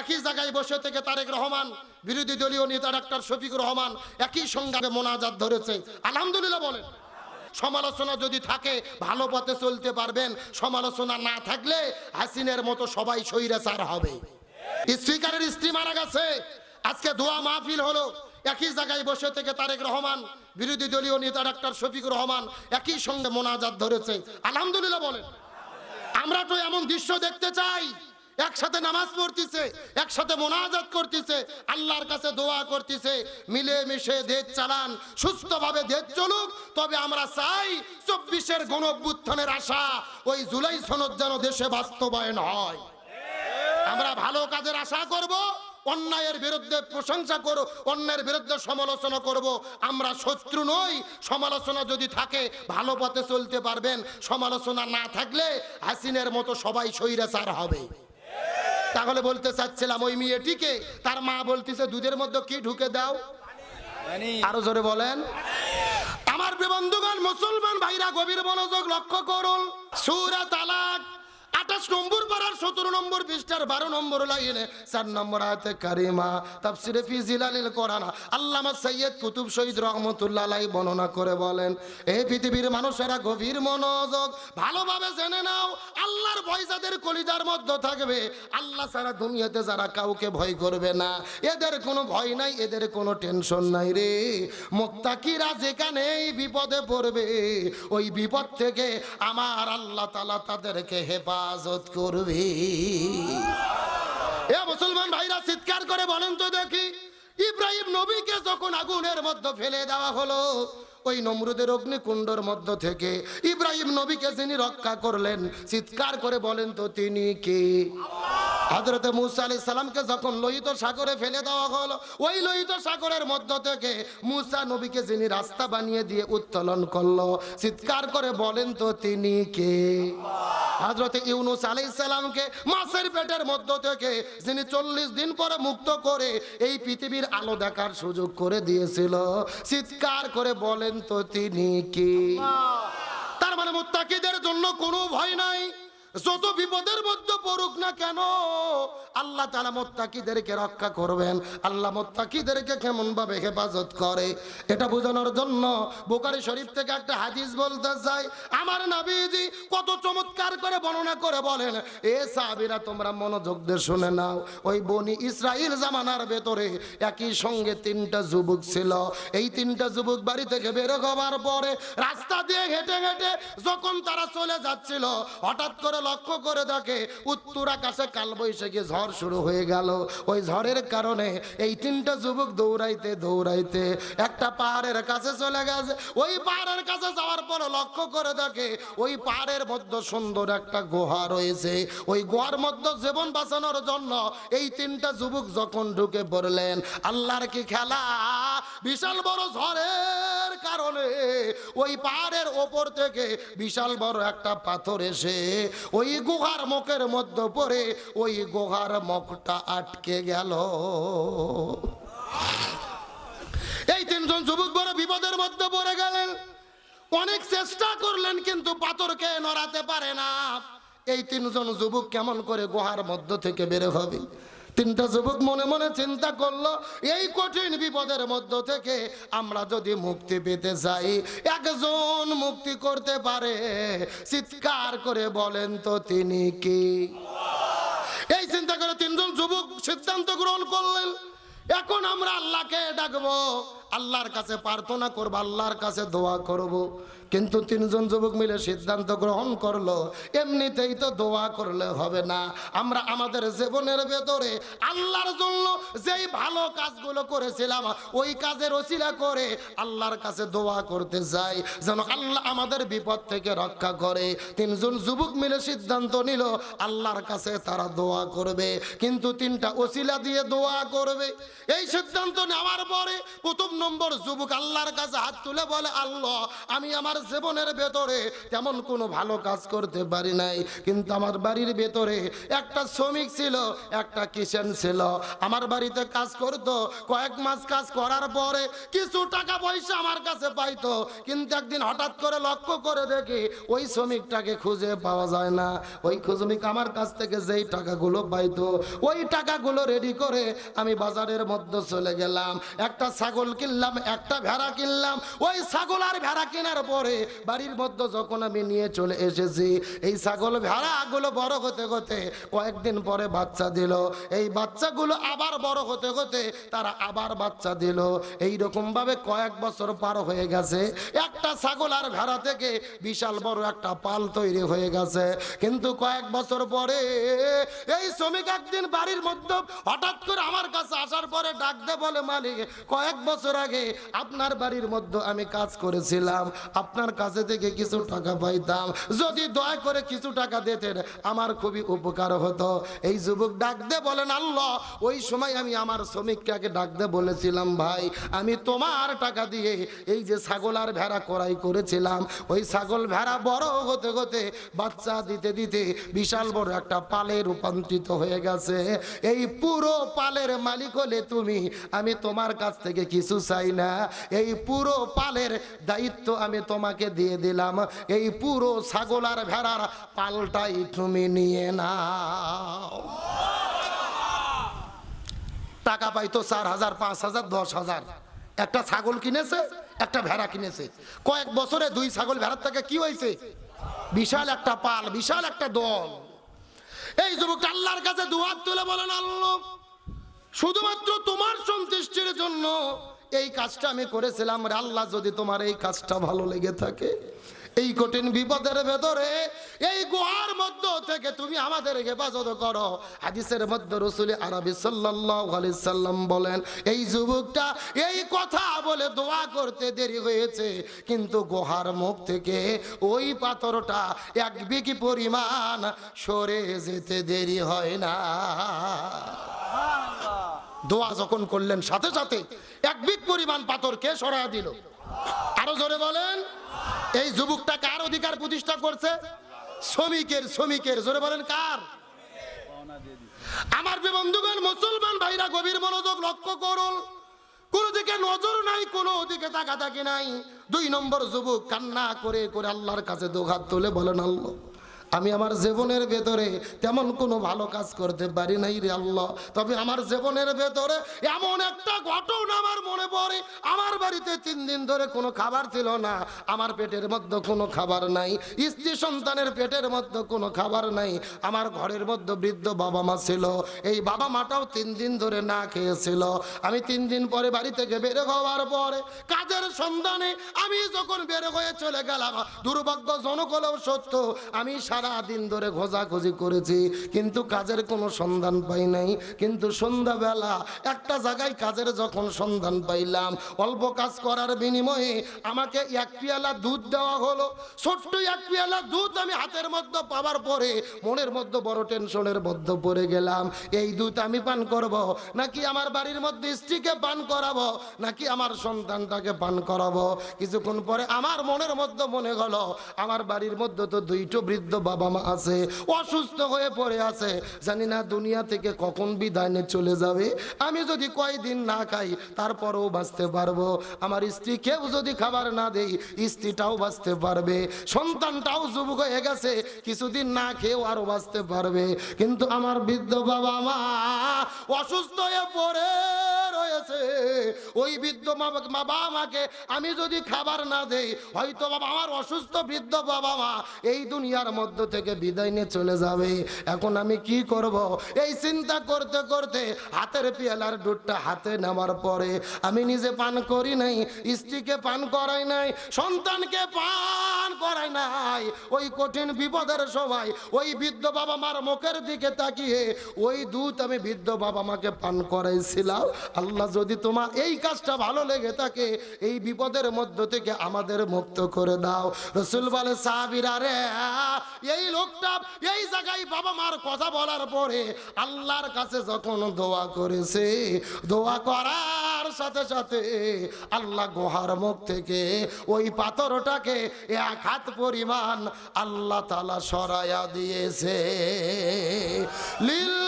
একই জায়গায় বসে থেকে তারেক রহমান, বিরোধী দলীয় নেতা ডাক্তার শফিকুর রহমান একই সঙ্গে মোনাজাত ধরেছে। আলহামদুলিল্লাহ বলেন। সমালোচনা যদি থাকে ভালো পথে চলতে পারবেন, সমালোচনা না থাকলে হাসিনের মতো সবাই স্বৈরাচার হবে। স্পিকারের স্ত্রী মারা গেছে, আজকে দোয়া মাহফিল হলো, একই জায়গায় বসে থেকে তারেক রহমান, বিরোধী দলীয় নেতা ডাক্তার শফিকুর রহমান একই সঙ্গে মোনাজাত ধরেছে। আলহামদুলিল্লাহ বলেন। আমরা তো এমন দৃশ্য দেখতে চাই, একসাথে নামাজ পড়তেছে, একসাথে মোনাজাত করতেছে, আল্লাহর কাছে দোয়া করতেছে, মিলে মিশে দেশ চালান, সুস্থভাবে দেশ চলুক। তবে আমরা চাই 24-এর গণঅভ্যুত্থানের আশা ওই জুলাই সনদ যেন দেশে বাস্তবায়ন হয়। আমরা ভালো কাজের আশা করব, অন্যায়ের বিরুদ্ধে প্রশংসা করব, অন্যায়ের বিরুদ্ধে সমালোচনা করব। আমরা শত্রু নই। সমালোচনা যদি থাকে ভালো পথে চলতে পারবেন, সমালোচনা না থাকলে হাসিনের মতো সবাই স্বৈরাচার হবে। তাহলে বলতে চাচ্ছিলাম, ওই মেয়েটিকে তার মা বলতেছে দুধের মধ্যে কি ঢুকে দাও, আরো জোরে বলেন। আমার বন্ধুগণ, মুসলমান ভাইরা গভীর মনোযোগ লক্ষ্য করুন। সূরা তালাক 28 নম্বর পারার 17 নম্বর পৃষ্ঠার 12 নম্বর লাইনে 4 নম্বর আয়াতে কারিমা তাফসিরে ফি জিলালিল কোরআন আল্লামা সৈয়দ কুতুব শহীদ রহমাতুল্লাহ আলাইহি বর্ণনা করে বলেন, এই পৃথিবীর মানুষেরা গভীর মনোযোগ ভালোভাবে জেনে নাও, আল্লাহর ভয় যাদের কলিজার মধ্যে থাকবে, আল্লাহ ছাড়া দুনিয়াতে যারা কাউকে ভয় করবে না, এদের কোনো ভয় নাই, এদের কোনো টেনশন নাই রে। মুত্তাকিরা যেখানেই বিপদে পড়বে, ওই বিপদ থেকে আমার আল্লাহ তাআলা তাদেরকে হেফাজত করবে। এ মুসলমান ভাইরা চিৎকার করে বলেন তো দেখি, ইব্রাহিম নবীকে যখন আগুনের মধ্যে ফেলে দেওয়া হলো, ওই নমরুদের অগ্নিকুণ্ডের মধ্য থেকে ইব্রাহিম নবীকে যিনি রক্ষা করলেন, চিৎকার করে বলেন তো তিনি কে? হযরত মূসা আলাইহিস সালামকে যখন লোহিত সাগরে ফেলে দেওয়া হলো, ওই লোহিত সাগরের মধ্য থেকে মূসা নবীকে যিনি রাস্তা বানিয়ে দিয়ে উত্তোলন করলো, চিৎকার করে বলেন তো তিনি কে? হযরত ইউনূস আলাইহিস সালামকে মাছের পেটের মধ্য থেকে যিনি 40 দিন পরে মুক্ত করে এই পৃথিবীর আলো দেখার সুযোগ করে দিয়েছিল, চিৎকার করে বলেন তো তিনি কে? তার মানে মুত্তাকিদের জন্য কোনো ভয় নাই, যত বিপদের মধ্যে পড়ুক না কেন আল্লাহ তাআলা মুত্তাকিদেরকে রক্ষা করবেন। আল্লাহ মুত্তাকিদেরকে কেমন ভাবে হেফাজত করে এটা বোঝানোর জন্য বুখারী শরীফ থেকে একটা হাদিস বলতে চাই। আমার নবীজি কত চমৎকার করে বর্ণনা করে বলেন, এ সাহাবীরা তোমরা মনোযোগ দিয়ে শুনে নাও, ওই বনি ইসরাইল জামানার ভেতরে একই সঙ্গে 3টা যুবক ছিল। এই 3টা যুবক বাড়ি থেকে বের হবার পরে রাস্তা দিয়ে হেঁটে হেঁটে যখন তারা চলে যাচ্ছিল, হঠাৎ করে লক্ষ্য করে দেখে উত্তর আকাশে কালবৈশাখী ঝড় শুরু হয়ে গেল। ওই ঝড়ের কারণে এই 3টা যুবক দৌড়াইতে দৌড়াইতে একটা পাহাড়ের কাছে চলে গেছে। ওই পাহাড়ের কাছে যাওয়ার পর লক্ষ্য করে দেখে ওই পাহাড়ের মধ্যে সুন্দর একটা গুহা রয়েছে। ওই গুহার মধ্যে জীবন বাঁচানোর জন্য এই 3টা যুবক যখন ঢুকে পড়লেন, আল্লাহর কি খেলা, বিশাল বড় ঝড়ের কারণে ওই পাহাড়ের ওপর থেকে বিশাল বড় একটা পাথর এসে ওই গুহার মুখের মধ্যে পড়ে ওই গুহার মুখটা আটকে গেল। এই 3জন যুবক বড় বিপদের মধ্যে পড়ে গেলেন। অনেক চেষ্টা করলেন কিন্তু পাথরকে নড়াতে পারে না। এই 3জন যুবক কেমন করে গুহার মধ্য থেকে বের হবে? 3টা যুবক মনে মনে চিন্তা করলো, এই কঠিন বিপদের মধ্য থেকে আমরা যদি মুক্তি পেতে চাই, একজন মুক্তি করতে পারে, চিৎকার করে বলেন তো তিনি কি? এই চিন্তা করে 3জন যুবক সিদ্ধান্ত গ্রহণ করলেন, এখন আমরা আল্লাহকে ডাকবো, আল্লাহর কাছে প্রার্থনা করব, আল্লাহর কাছে দোয়া করব। কিন্তু 3জন যুবক মিলে সিদ্ধান্ত গ্রহণ করলো, এমনিতেই তো দোয়া করলে হবে না, আমরা আমাদের জীবনের ভেতরে আল্লাহর জন্য যেই ভালো কাজগুলো করেছিলাম ওই কাজের ওসিলা করে আল্লাহর কাছে দোয়া করতে যাই, যেন আল্লাহ আমাদের বিপদ থেকে রক্ষা করে। 3জন যুবক মিলে সিদ্ধান্ত নিল আল্লাহর কাছে তারা দোয়া করবে, কিন্তু 3টা ওসিলা দিয়ে দোয়া করবে। এই সিদ্ধান্ত নেওয়ার পরে প্রথম নম্বর যুবক আল্লাহর কাছে হাত তুলে বলে, আল্লাহ আমি আমার জীবনের ভেতরে তেমন কোনো ভালো কাজ করতে পারি নাই, কিন্তু আমার বাড়ির ভেতরে একটা শ্রমিক ছিল, একটা কিষাণ ছিল, আমার বাড়িতে কাজ করতো। কয়েক মাস কাজ করার পরে কিছু টাকা পয়সা আমার কাছে পাইতো, কিন্তু একদিন হঠাৎ করে লক্ষ্য করে দেখি ওই শ্রমিকটাকে খুঁজে পাওয়া যায় না। ওই শ্রমিক আমার কাছ থেকে যেই টাকাগুলো পাইতো ওই টাকাগুলো রেডি করে আমি বাজারের মধ্যে চলে গেলাম, একটা ছাগল কিনলাম, একটা ভেড়া কিনলাম। ওই ছাগল আর ভেড়া কেনার পরে বাড়ির মধ্যে যখন আমি নিয়ে চলে এসেছি, এই ছাগল ভেড়াগুলো বড় হতে হতে কয়েকদিন পরে বাচ্চা দিল। এই বাচ্চাগুলো আবার বড় হতে হতে তারা আবার বাচ্চা দিল। এইরকম ভাবে কয়েক বছর পার হয়ে গেছে। একটা ছাগল আর ভেড়া থেকে বিশাল বড় একটা পাল তৈরি হয়ে গেছে। কিন্তু কয়েক বছর পরে এই শ্রমিক একদিন বাড়ির মধ্যে হঠাৎ করে আমার কাছে আসার পরে ডাক দে বলে, মালিক কয়েক বছর আগে আপনার বাড়ির মধ্যে আমি কাজ করেছিলাম, আপনার কাছে থেকে কিছু টাকা পাইতাম, যদি দয়া করে কিছু টাকা দিতেন আমার খুবই উপকার হতো। এই যুবক ডাক দে বলেন, আল্লাহ ওই সময় আমি আমার শ্রমিককে ডাক দে বলেছিলাম, ভাই আমি তোমার টাকা দিয়ে এই যে ছাগল আর ভেড়া ক্রয় করেছিলাম, ওই ছাগল ভেড়া বড় হতে হতে বাচ্চা দিতে দিতে বিশাল বড় একটা পালে রূপান্তরিত হয়ে গেছে। এই পুরো পালের মালিক হলে তুমি, আমি তোমার কাছ থেকে কিছু চাই না, এই পুরো পালের দায়িত্ব আমি তোমাকে দিয়ে দিলাম, এই পুরো ছাগল আর ভেড়ার পালটাই তুমি নিয়ে নাও। টাকা পাইতো 4,000, 5,000, 10,000। একটা ছাগল কিনেছে, একটা ভেড়া কিনেছে। কয়েক বছরে 2 ছাগল ভেড়ার থেকে কি হয়েছে? বিশাল একটা পাল, বিশাল একটা দল। এই যুবক আল্লাহর কাছে দুহাত তুলে বলেন, আল্লাহ শুধুমাত্র তোমার সন্তুষ্টির জন্য এই কাজটা আমি করেছিলাম রে আল্লাহ, যদি তোমার এই কাজটা ভালো লেগে থাকে, এই কঠিন বিপদের ভেতরে এই গুহার মধ্য থেকে তুমি আমাদের হেফাজত করো। হাদিসের মধ্যে রাসূল আরবি সাল্লাল্লাহু আলাইহি সাল্লাম বলেন, এই যুবকটা এই কথা বলে দোয়া করতে দেরি হয়েছে, কিন্তু গুহার মুখ থেকে ওই পাথরটা 1 বিঘি পরিমাণ সরে যেতে দেরি হয় না। দোয়া যখন করলেন সাথে সাথে 1 বিঘ পরিমাণ পাথরকে সরায় দিল। আরো জোরে বলেন। এই যুবকটা কার অধিকার প্রতিষ্ঠা করছে? শ্রমিকের। জোরে বলেন কার? আমার বন্ধুগণ, মুসলমান ভাইরা গভীর মনোযোগ লক্ষ্য করুন। কোন দিকে নজর নাই, কোন দিকে তাকাতাকি নাই। 2 নম্বর যুবক কান্না করে করে আল্লাহর কাছে দুহাত তুলে বলেন, আল্লাহ আমি আমার জীবনের ভেতরে তেমন কোনো ভালো কাজ করতে পারি নাই রে আল্লাহ, তবে আমার জীবনের ভেতরে এমন একটা ঘটনা আমার মনে পড়ে। আমার বাড়িতে 3 দিন ধরে কোনো খাবার ছিল না, আমার পেটের মধ্যে কোনো খাবার নাই, স্ত্রী সন্তানের পেটের মধ্যে কোনো খাবার নাই, আমার ঘরের মধ্যে বৃদ্ধ বাবা মা ছিল, এই বাবা মাটাও 3 দিন ধরে না খেয়েছিল। আমি 3 দিন পরে বাড়ি থেকে বের হওয়ার পরে কাজের সন্ধানে আমি যখন বের হয়ে চলে গেলাম, দুর্ভাগ্যজনক হলেও সত্য, আমি সারা দিন ধরে খোঁজাখুঁজি করেছি, কিন্তু কাজের কোনো সন্ধান পাই নাই। কিন্তু সন্ধ্যাবেলা একটা জায়গায় কাজের যখন সন্ধান পাইলাম, অল্প কাজ করার বিনিময়ে আমাকে 1 পেয়ালা দুধ দেওয়া হলো। ছোট্ট 1 পেয়ালা দুধ আমি হাতের মধ্যে পাওয়ার পরে মনের মধ্যে বড় টেনশনের মধ্যে পড়ে গেলাম। এই দুধ আমি পান করব, নাকি আমার বাড়ির মধ্যে স্ত্রীকে পান করাবো, নাকি আমার সন্তানটাকে পান করাবো? কিছুক্ষণ পরে আমার মনের মধ্যে মনে হলো, আমার বাড়ির মধ্যে তো 2টো বৃদ্ধ বাবা মা আছে, অসুস্থ হয়ে পড়ে আছে, জানি না দুনিয়া থেকে কখন বিদায় নিয়ে চলে যাবে। আমি যদি কয়দিন না খাই তারপরেও বাঁচতে পারবো, আমার স্ত্রীকেও যদি খাবার না দেই স্ত্রীটাও বাঁচতে পারবে, সন্তানটাও যুবক হয়ে গেছে, কিছুদিন না খেয়েও আরো বাঁচতে পারবে। কিন্তু আমার বৃদ্ধ বাবা মা অসুস্থ হয়ে পড়ে রয়েছে। ওই বৃদ্ধ বাবা মাকে আমি যদি খাবার না দেই, হয়তো বাবা আমার অসুস্থ বৃদ্ধ বাবা মা এই দুনিয়ার মধ্য থেকে বিদায় নিয়ে চলে যাবে। এখন আমি কি করব? এই চিন্তা করতে করতে হাতের পেয়ালার দুধটা হাতে নেওয়ার পরে আমি নিজে পান করি নাই, স্ত্রীকে পান করাই নাই, সন্তানকে পান করাই নাই। ওই কঠিন বিপদের সময় ওই বৃদ্ধ বাবা মার মুখের দিকে তাকিয়ে ওই দুধ আমি বৃদ্ধ বাবা মাকে পান করাইছিলাম। আল্লাহ যদি তোমার এই কাজটা ভালো লেগে থাকে, এই বিপদের মধ্য থেকে আমাদের মুক্ত করে দাও। রাসূল বলে, সাহাবীরা রে, এই লোকটা এই জায়গায় বাবা মার কথা বলার পরে আল্লাহর কাছে যখন দোয়া করেছে, দোয়া করার তার সাথে সাথে আল্লাহ গুহার মুখ থেকে ওই পাথরটাকে 1 হাত পরিমাণ আল্লাহ তাআলা সরায়া দিয়েছে। লিল